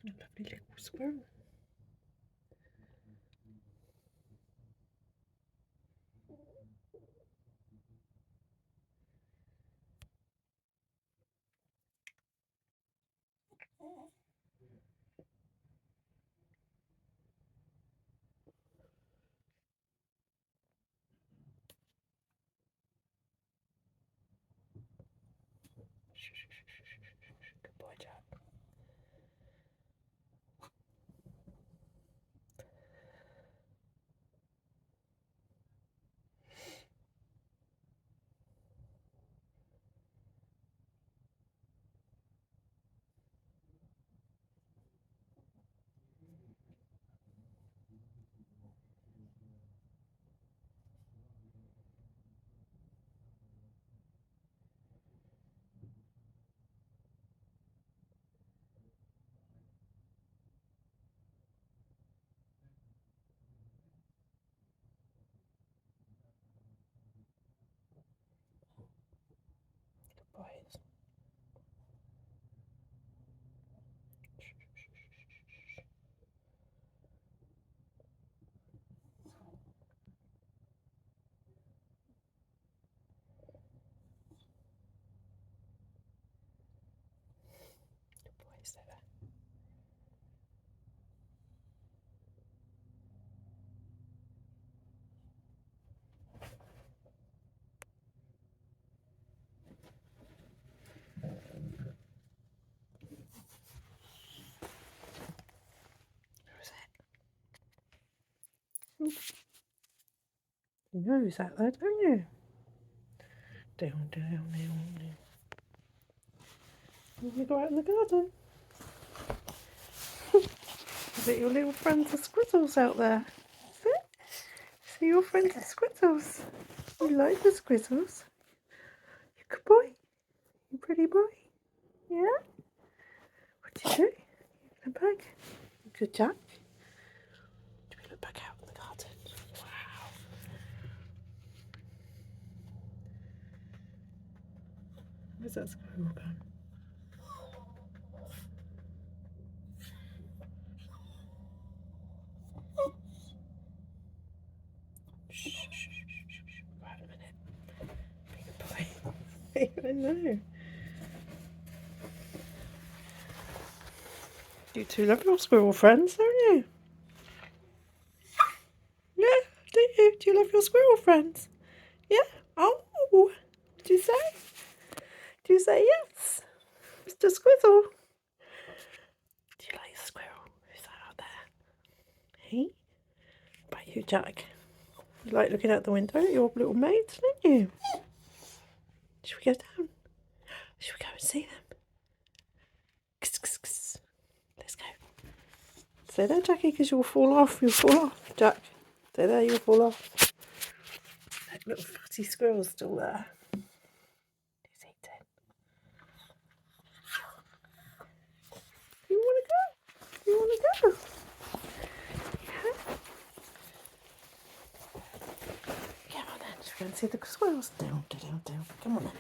Lovely little squirrel. Good boy, Jack. Good boys. Good boys there. You know who's out there, don't you? Down, down, down, down. You go out in the garden. Is it your little friends the squirrels out there? Is it? See your friends the squirrels. You like the squirrels? You good boy? You pretty boy? Yeah? What do you do? You look back. Good Jack. Do we look back out in the garden? Wow. Where's that squirrel gone? Shh, shh, shh, shh, shh. Wait a minute. Be a good boy. I know. You two love your squirrel friends, don't you? Yeah, do you? Do you love your squirrel friends? Yeah? Oh, what do you say? Do you say yes? Mr. Squizzle? Do you like the squirrel? Who's that out there? Hey? What about you, Jack? You like looking out the window at your little mates, don't you? Should we go down? Should we go and see them? Kss, kss, kss. Let's go. Stay there, Jackie, because you'll fall off. You'll fall off, Jack. Stay there, you'll fall off. That little fatty squirrel's still there. He's eating. You want to go? You want to go? Yeah. Come on then, let's go and see the squirrels. Down, down, down. Come on then.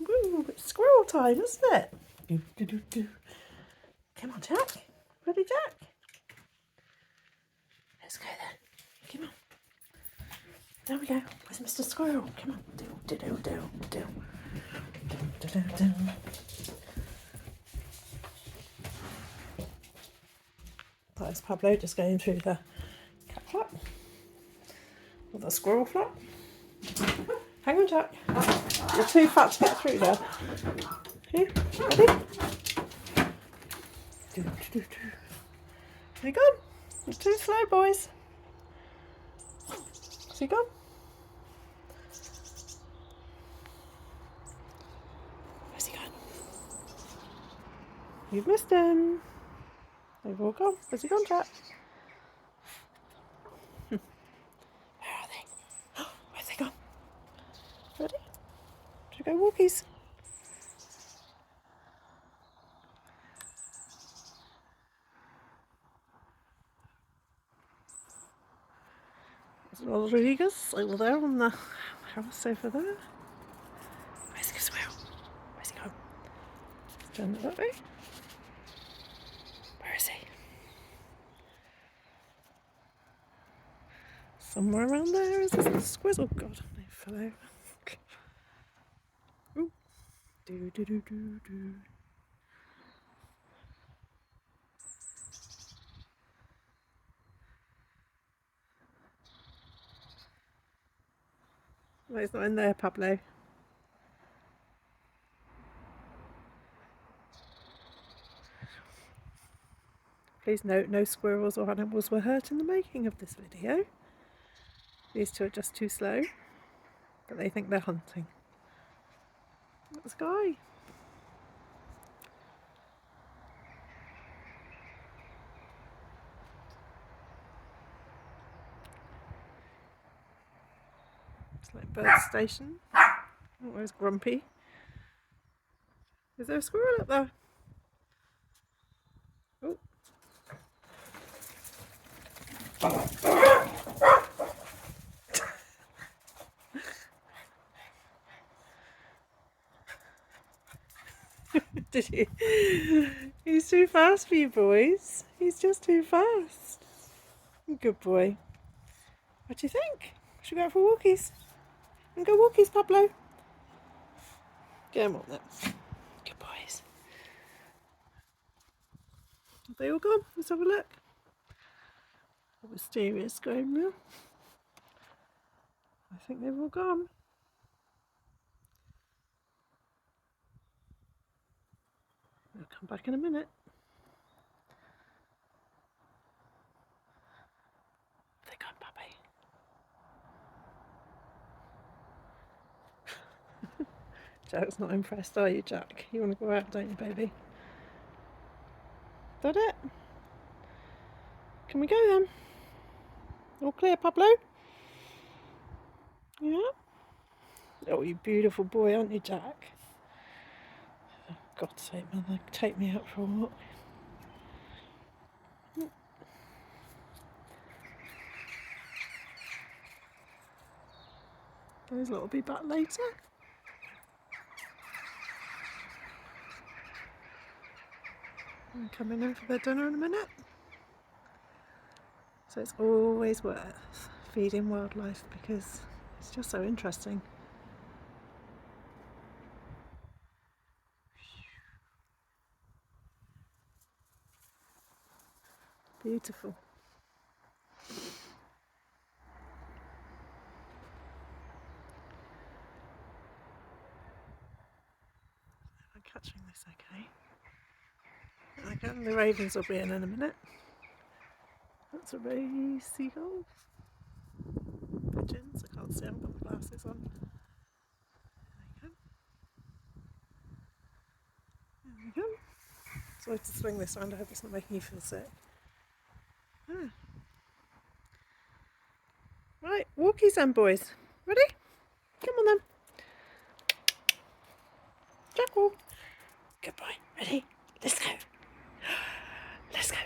Woo, it's squirrel time, isn't it? Do, do, do, do. Come on, Jack. Ready, Jack? Let's go then. Come on. There we go. Where's Mr. Squirrel? Come on. Do, do, do, do, do. Do, do, do, do. That is Pablo just going through the cat flap. Or the squirrel flap. Hang on, Jack. You're too fat to get through there. Here, ready? Do, do, do, do. There you go. You're too slow, boys. Is he gone? Where's he gone? You've missed him. They've all gone. Where's he gone, Jack? Where are they? Where's they gone? Ready? Should we go walkies? Rodriguez over there on the house over there. Where's the squirrel? Where's he gone? Let's turn it that way. Where is he? Somewhere around there is this little squirrel. Oh God, they fell over. Ooh. Do do do do do. No, it's not in there, Pablo. Please note, no squirrels or animals were hurt in the making of this video. These two are just too slow, but they think they're hunting. That sky. It's like bird station. Oh, where's Grumpy? Is there a squirrel up there? Oh. Did you? He's too fast for you boys. He's just too fast. Good boy. What do you think? Should we go out for walkies? And go walkies, Pablo. Get him on then. Good boys. Have they all gone? Let's have a look. The mysterious going now. I think they've all gone. They'll come back in a minute. They're gone, puppy. Jack's not impressed, are you, Jack? You want to go out, don't you, baby? Is that it? Can we go then? All clear, Pablo? Yeah? Oh, you beautiful boy, aren't you, Jack? For God's sake, Mother, take me out for a walk. Those lot will be back later. I'm coming in for their dinner in a minute. So it's always worth feeding wildlife because it's just so interesting. Beautiful. Am I catching this okay? Okay, the ravens will be in a minute. That's a ray seagulls. Pigeons, I can't see, I haven't got my glasses on. There we go. So I have to swing this around, I hope it's not making you feel sick. Ah. Right, walkies then, boys. Ready? Come on then. Jackal. Good boy. Ready? Let's go. Let's go.